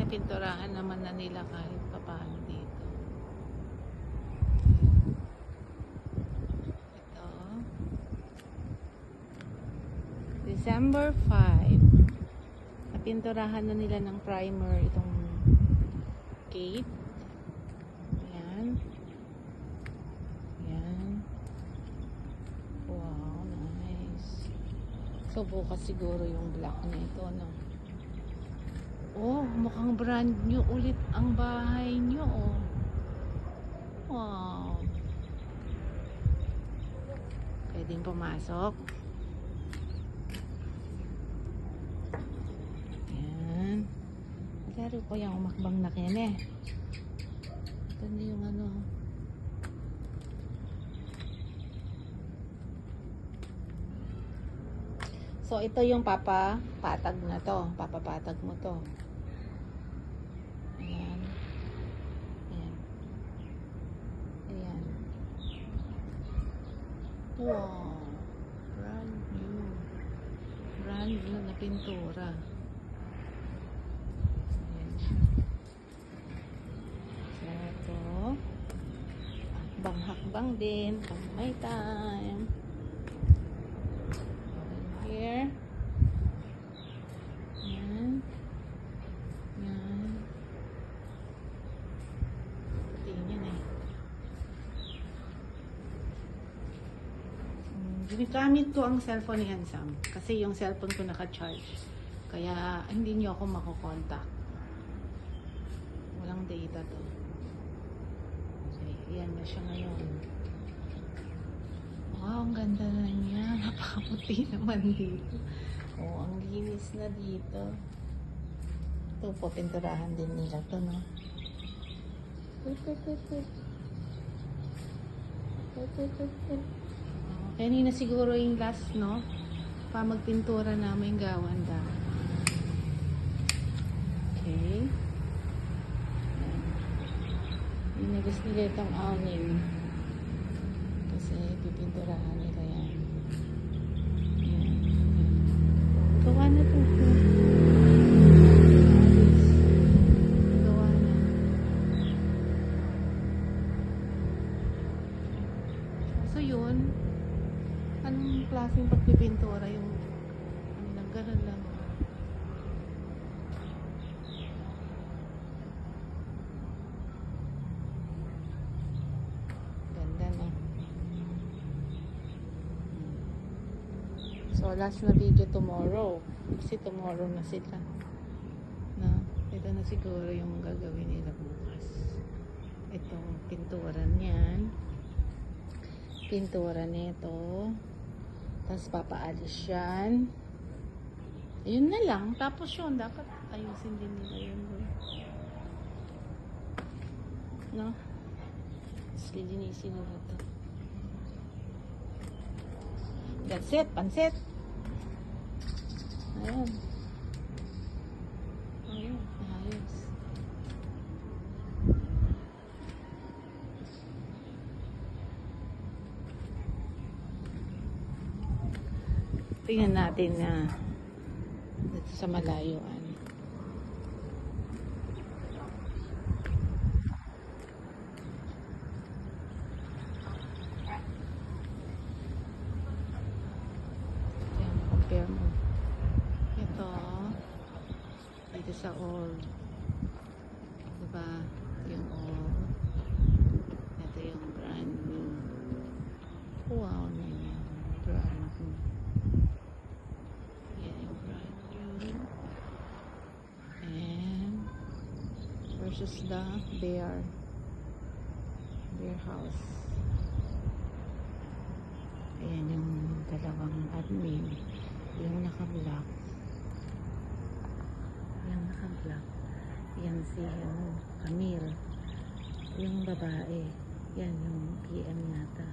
Napinturahan naman na nila kahit papaano dito. Ito. December 5. Napinturahan na nila ng primer itong gate. Ayan. Ayan. Wow, nice. So, bukas siguro yung black nito, no? Oh, mukhang brand new ulit ang bahay nyo, oh. Wow. Pwedeng pumasok. Ayan. Laro ko yung umakbang na yan, eh. Ito na yung ano. So, ito yung papapatag na to. Papapatag mo to. Ayan. Ayan. Ayan. Wow. Brand new. Brand new na pintura. Ayan. So, ito. Hakbang-hakbang din. Pag may time. Here. Yan. Yan. Tingnan eh. Ginagamit ko ang cellphone ni Hansam. Kasi yung cellphone ko naka-charge. Kaya hindi niyo ako makokontak. Walang data to. Okay, yan na siya ngayon. Wow, ang ganda na niya. Napakaputi naman dito. Oh, ang linis na dito. Ito po, pinturahan din nila to, no? Kanina siguro yung last, no? Pa magpintura namin gawanda. Okay. Inagos nila itong awning. Kasi pipinturahan nila yan. Yan. Gawa na ito. Gawa na. So yun, anong klaseng pagpipintura yung ano lang, ganun lang. So, last na video tomorrow. Kasi tomorrow na sila. No? Ito na siguro yung gagawin nila bukas. Ito, pintura niyan. Pintura nito. Tapos papaalis yan. Ayun na lang. Tapos yun, dapat ayusin din nila yun. No? Tapos lilinisin nila ito. That's it, pansit. Ayan. Ayun, ayos. Tingnan natin na dito sa malayuan. Compare mo. Ito dito sa old, diba? Yung old, ito yung brand new. Wow na yan, brand new. Yan yung brand new. And versus the bear house. Ayan yung dalawang admin. Yung naka-black. Yung naka-black. Yan si Camille. Yung babae. Yan yung PM yata.